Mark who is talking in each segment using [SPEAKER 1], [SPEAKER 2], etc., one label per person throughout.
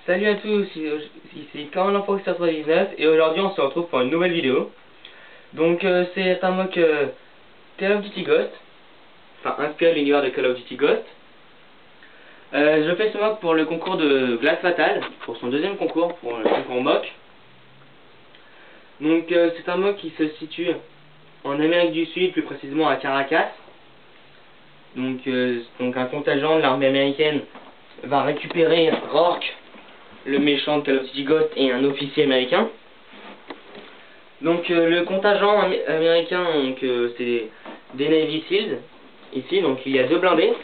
[SPEAKER 1] Salut à tous, ici Commandant Fox 99 et aujourd'hui on se retrouve pour une nouvelle vidéo. Donc c'est un mock Call of Duty Ghost, enfin inspiré de l'univers de Call of Duty Ghost. Je fais ce mock pour le concours de Glace Fatale, pour son deuxième concours, pour le concours mock. Donc c'est un mock qui se situe en Amérique du Sud, plus précisément à Caracas. Donc un contingent de l'armée américaine va récupérer Rourke, le méchant de Call of Duty Ghost, et un officier américain. Donc le contingent américain, c'est des Navy Seals ici, donc il y a deux blindés,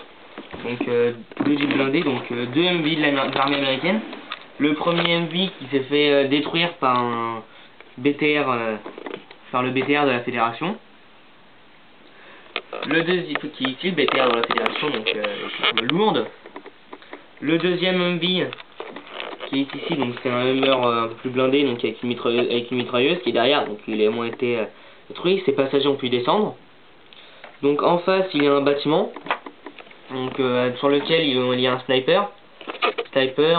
[SPEAKER 1] donc deux Jeeps blindés, donc deux MV de l'armée américaine. Le premier MV qui s'est fait détruire par un BTR, par le BTR de la Fédération. Le deuxième qui est ici, le BTR de la Fédération, donc lourde. Le deuxième MV qui est ici, donc c'est un Hummer un peu plus blindé, donc avec une mitrailleuse qui est derrière, donc il a moins été détruit. Ses passagers ont pu descendre. Donc en face il y a un bâtiment, donc sur lequel il y a un sniper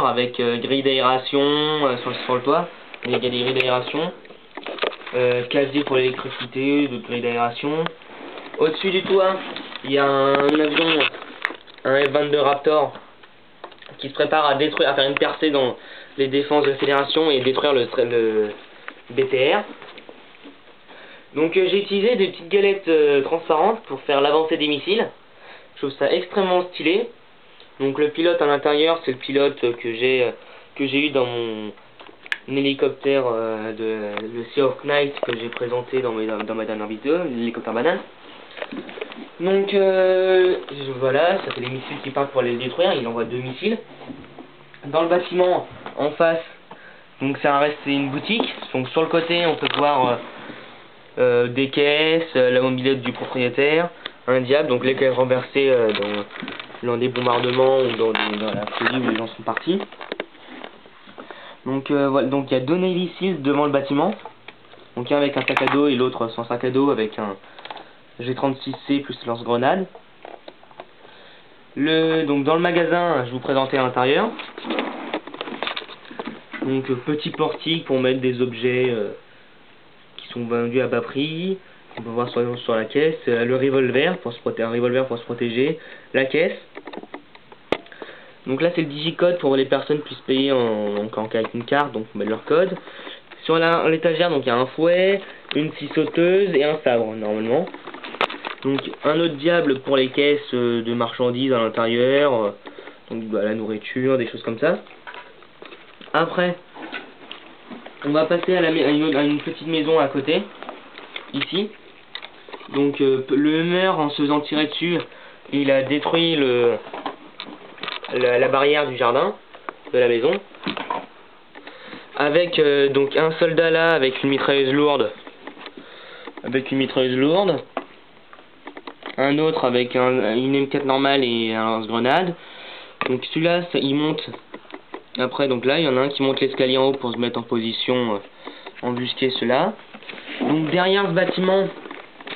[SPEAKER 1] avec grille d'aération sur le toit. Il y a des grilles d'aération, casier pour l'électricité, d'autres grilles d'aération. Au-dessus du toit il y a un avion, un F-22 Raptor, qui se prépare à faire une percée dans les défenses de la Fédération et détruire le BTR. Donc j'ai utilisé des petites galettes transparentes pour faire l'avancée des missiles. Je trouve ça extrêmement stylé. Donc le pilote à l'intérieur, c'est le pilote que j'ai eu dans mon hélicoptère le Sea of Knight que j'ai présenté dans ma dernière vidéo, l'hélicoptère banane. Donc voilà, ça fait les missiles qui partent pour aller le détruire. Il envoie deux missiles. Dans le bâtiment en face, donc c'est une boutique. Donc sur le côté on peut voir des caisses, la mobilette du propriétaire, un diable, donc les caisses renversées dans des bombardements ou dans la folie où les gens sont partis. Donc voilà, donc il y a deux Navy Seals devant le bâtiment. Donc un avec un sac à dos et l'autre sans sac à dos avec un G36C plus lance-grenade. Donc dans le magasin, je vous présentais à l'intérieur. Donc petit portique pour mettre des objets qui sont vendus à bas prix. On peut voir sur la caisse le revolver pour se protéger, la caisse. Donc là c'est le digicode pour que les personnes puissent payer avec une carte, donc mettre leur code. Sur l'étagère, donc il y a un fouet, une scie sauteuse et un sabre normalement. Donc un autre diable pour les caisses de marchandises à l'intérieur, donc la nourriture, des choses comme ça. Après, on va passer à une petite maison à côté, ici. Donc le Hummer, en se faisant tirer dessus, il a détruit la barrière du jardin de la maison. Avec donc un soldat là avec une mitrailleuse lourde. Un autre avec une M4 normale et un lance-grenade. Donc celui-là, il monte. Après, donc là, il y en a un qui monte l'escalier en haut pour se mettre en position, embusquer ceux-là. Donc derrière ce bâtiment,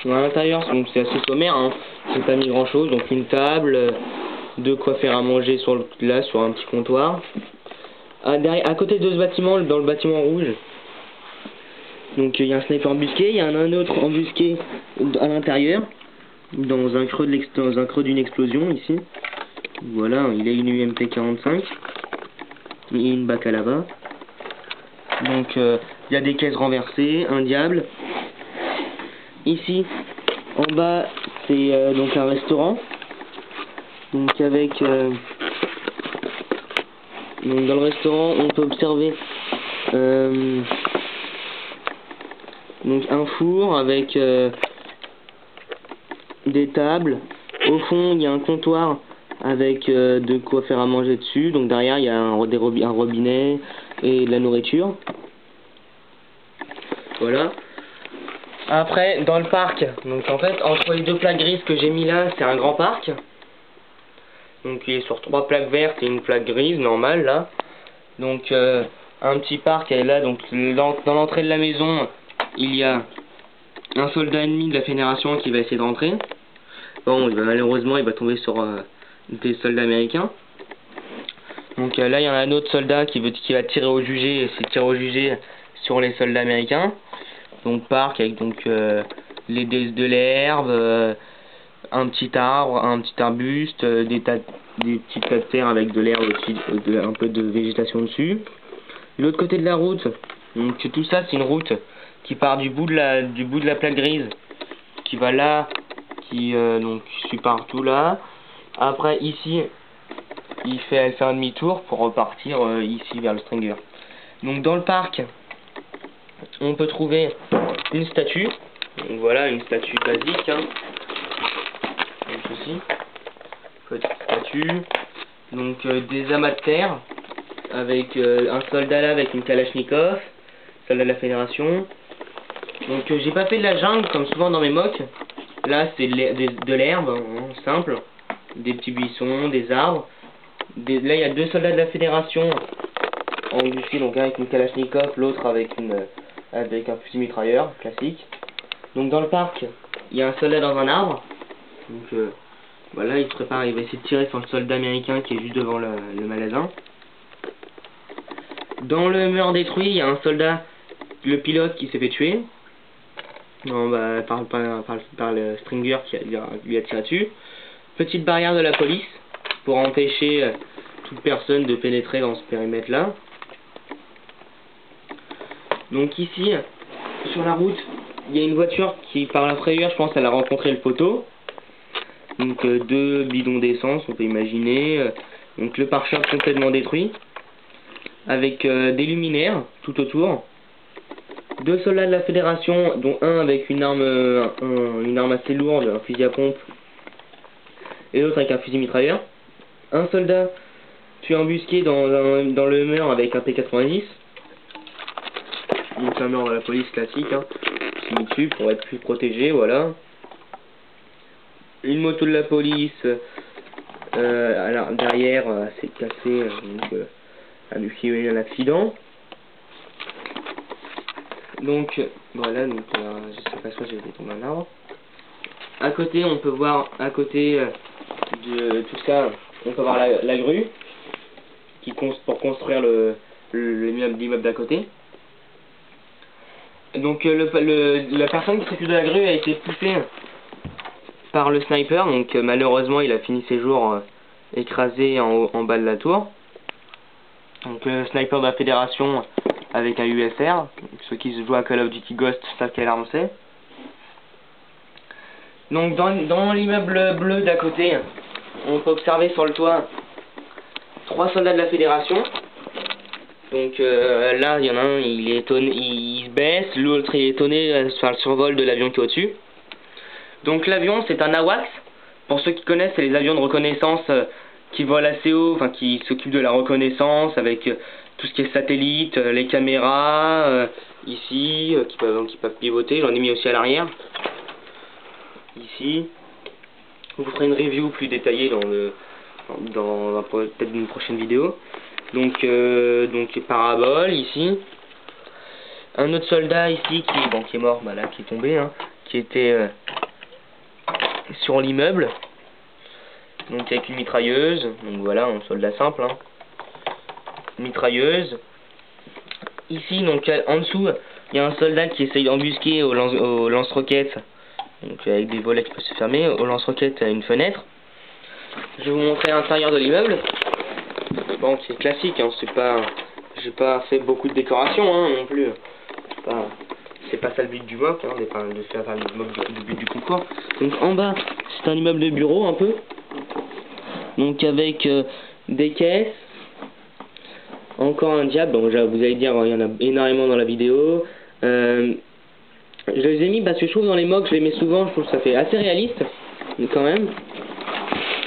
[SPEAKER 1] à l'intérieur, c'est assez sommaire, hein. J'ai pas mis grand-chose. Donc une table, de quoi faire à manger sur un petit comptoir. À côté de ce bâtiment, dans le bâtiment rouge, donc il y a un sniper embusqué, il y en a un autre embusqué à l'intérieur. Dans un creux d'une explosion ici. Voilà, il a une UMP 45 et une Bakalava. Donc il y a des caisses renversées, un diable. Ici en bas c'est donc un restaurant. Donc avec donc dans le restaurant on peut observer donc un four avec des tables. Au fond il y a un comptoir avec de quoi faire à manger dessus. Donc derrière il y a un robinet et de la nourriture. Voilà. Après dans le parc, donc en fait entre les deux plaques grises que j'ai mis là, c'est un grand parc. Donc il est sur trois plaques vertes et une plaque grise normale là. Donc un petit parc est là. Donc dans l'entrée de la maison il y a un soldat ennemi de la Fédération qui va essayer de rentrer. Bon, malheureusement il va tomber sur des soldats américains. Donc là il y en a un autre soldat qui va tirer au jugé, et c'est tirer au jugé sur les soldats américains. Donc parc avec donc de l'herbe, un petit arbre, un petit arbuste, des petits tas de terre avec de l'herbe aussi, un peu de végétation dessus. De l'autre côté de la route, donc tout ça c'est une route qui part du bout de la plaque grise, qui va là, donc suit partout là. Après ici, elle fait un demi-tour pour repartir ici vers le Stringer. Donc dans le parc, on peut trouver une statue. Donc voilà, une statue basique, hein. Donc ici, petite statue. Donc des amas de terre avec un soldat là avec une Kalachnikov, soldat de la Fédération. Donc j'ai pas fait de la jungle comme souvent dans mes mocks. Là c'est de l'herbe, hein, simple, des petits buissons, des arbres. Là il y a deux soldats de la Fédération embusqués, donc un avec une Kalachnikov, l'autre avec un fusil mitrailleur classique. Donc dans le parc, il y a un soldat dans un arbre. Donc voilà, il se prépare, il va essayer de tirer sur le soldat américain qui est juste devant le magasin. Dans le mur détruit, il y a un soldat, le pilote, qui s'est fait tuer. Non, bah, par le Stringer qui lui a tiré dessus. Petite barrière de la police pour empêcher toute personne de pénétrer dans ce périmètre là. Donc ici, sur la route, il y a une voiture qui, par la frayeur, je pense, elle a rencontré le poteau. Donc deux bidons d'essence, on peut imaginer. Donc le pare-choc complètement détruit, avec des luminaires tout autour. Deux soldats de la Fédération, dont un avec une arme assez lourde, un fusil à pompe, et l'autre avec un fusil mitrailleur. Un soldat tué embusqué dans le mur avec un P90. Donc un mur de la police classique, hein, qui est dessus pour être plus protégé, voilà. Une moto de la police derrière s'est cassée, qui a eu un accident. Donc voilà, donc je sais pas si j'ai tombé un arbre. À côté, on peut voir, à côté de tout ça, on peut voir la grue pour construire l'immeuble d'à côté. Donc la personne qui s'occupe de la grue a été poussée par le sniper, donc malheureusement il a fini ses jours écrasé en bas de la tour. Donc le sniper de la Fédération avec un USR, donc ceux qui se jouent à Call of Duty Ghost savent quelle arme c'est. Donc dans l'immeuble bleu d'à côté, on peut observer sur le toit 3 soldats de la Fédération. Donc là il y en a un, il est étonné, il se baisse, l'autre il est étonné sur le survol de l'avion qui est au-dessus. Donc l'avion c'est un AWACS, pour ceux qui connaissent c'est les avions de reconnaissance qui volent assez haut, enfin qui s'occupent de la reconnaissance avec tout ce qui est satellite, les caméras, ici, qui peuvent pivoter, j'en ai mis aussi à l'arrière, ici. Je vous ferai une review plus détaillée dans peut-être une prochaine vidéo. Donc parabole ici. Un autre soldat ici qui est mort, bah là, qui est tombé, hein, qui était sur l'immeuble, donc avec une mitrailleuse. Donc voilà, un soldat simple, hein. Mitrailleuse. Ici, donc en dessous, il y a un soldat qui essaye d'embusquer au lance-roquettes, donc avec des volets qui peuvent se fermer. Au lance-roquettes, à une fenêtre. Je vais vous montrer l'intérieur de l'immeuble. Bon, c'est classique, hein, j'ai pas fait beaucoup de décoration, hein, non plus. C'est pas ça le but du mock, hein, de faire le mock du but du concours. Donc en bas, c'est un immeuble de bureau un peu. Donc avec des caisses. Encore un diable, donc vous allez dire il y en a énormément dans la vidéo. Je les ai mis parce que je trouve dans les mocks, je les mets souvent, je trouve que ça fait assez réaliste, mais quand même.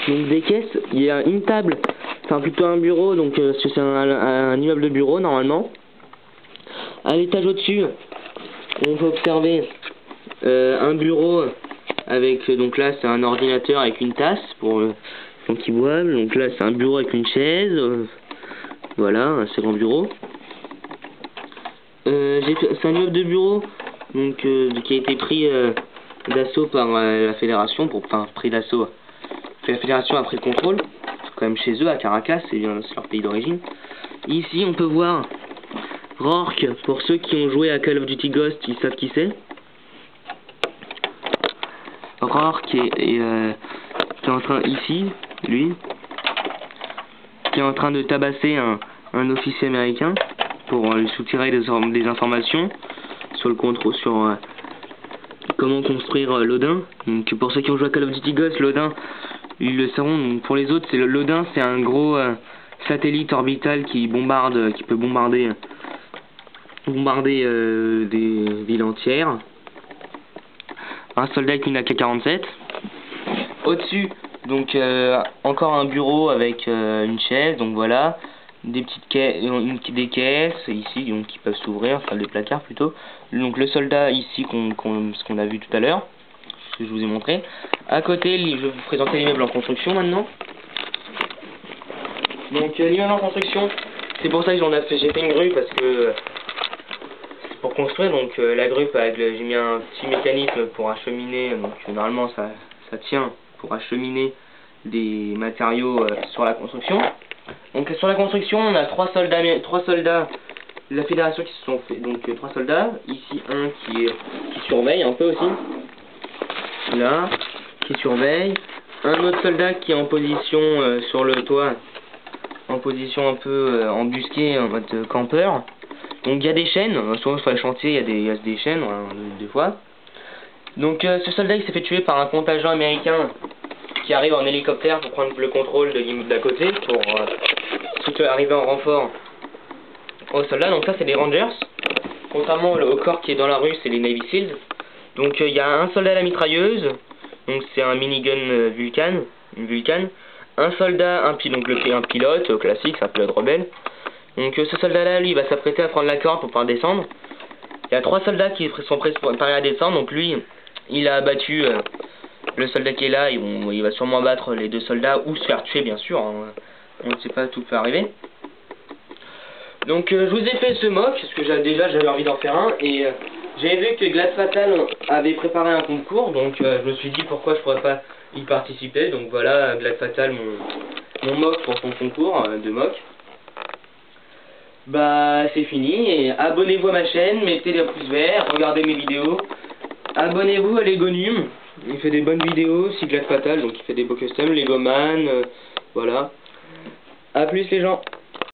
[SPEAKER 1] Donc des caisses, il y a une table, enfin plutôt un bureau, donc c'est un immeuble de bureau normalement. À l'étage au-dessus, on peut observer un bureau avec, donc là c'est un ordinateur avec une tasse pour qu'ils boivent. Donc là c'est un bureau avec une chaise. Voilà, un second bureau. C'est un immeuble de bureau donc, qui a été pris d'assaut par la Fédération, pris d'assaut. La Fédération a pris le contrôle. quand même chez eux à Caracas, c'est leur pays d'origine. Ici on peut voir Rourke, pour ceux qui ont joué à Call of Duty Ghost, ils savent qui c'est. Rourke qui est en train, ici, lui, qui est en train de tabasser un officier américain pour lui soutirer des informations sur le contrôle, sur comment construire l'Odin. Donc pour ceux qui ont joué à Call of Duty Ghost, l'Odin, ils le sauront. Donc, pour les autres, l'Odin, c'est un gros satellite orbital qui peut bombarder des villes entières. Un soldat avec une AK-47. Au-dessus, donc encore un bureau avec une chaise, donc voilà, des petites caisses, des caisses ici, donc qui peuvent s'ouvrir, enfin des placards plutôt. Donc le soldat ici ce qu'on a vu tout à l'heure, ce que je vous ai montré. À côté, je vais vous présenter l'immeuble en construction maintenant. Donc l'immeuble en construction, c'est pour ça que j'ai fait une grue parce que pour construire. Donc la grue, j'ai mis un petit mécanisme pour acheminer, donc normalement ça tient pour acheminer des matériaux sur la construction. Donc sur la construction, on a trois soldats de la fédération qui se sont fait, donc 3 soldats, ici un qui surveille un peu aussi, là, qui surveille, un autre soldat qui est en position sur le toit, en position un peu embusquée, en mode campeur. Donc il y a des chaînes, souvent sur les chantiers il y a des chaînes, des fois. Donc ce soldat il s'est fait tuer par un contingent américain qui arrive en hélicoptère pour prendre le contrôle de l'immeuble d'à côté, pour arriver en renfort aux soldats. Donc ça c'est les Rangers, contrairement au corps qui est dans la rue, c'est les Navy Seals. Donc il y a un soldat à la mitrailleuse, donc c'est un minigun Vulcan, un soldat, un pilote classique, c'est un pilote rebelle. Donc ce soldat-là, lui, il va s'apprêter à prendre la corde pour pouvoir descendre. Il y a 3 soldats qui sont préparés à descendre. Donc lui, il a abattu le soldat qui est là. Il va sûrement abattre les 2 soldats ou se faire tuer, bien sûr. Hein. On ne sait pas, tout peut arriver. Donc je vous ai fait ce mock, parce que j'avais envie d'en faire un. Et j'avais vu que Glad Fatal avait préparé un concours. Donc je me suis dit pourquoi je pourrais pas y participer. Donc voilà, Glad Fatal, mon mock pour son concours de mock. Bah c'est fini, et abonnez-vous à ma chaîne, mettez les pouces verts, regardez mes vidéos. Abonnez-vous à Legonum, il fait des bonnes vidéos aussi, Glad Fatal, donc il fait des beaux customs, Legoman, voilà. A plus les gens.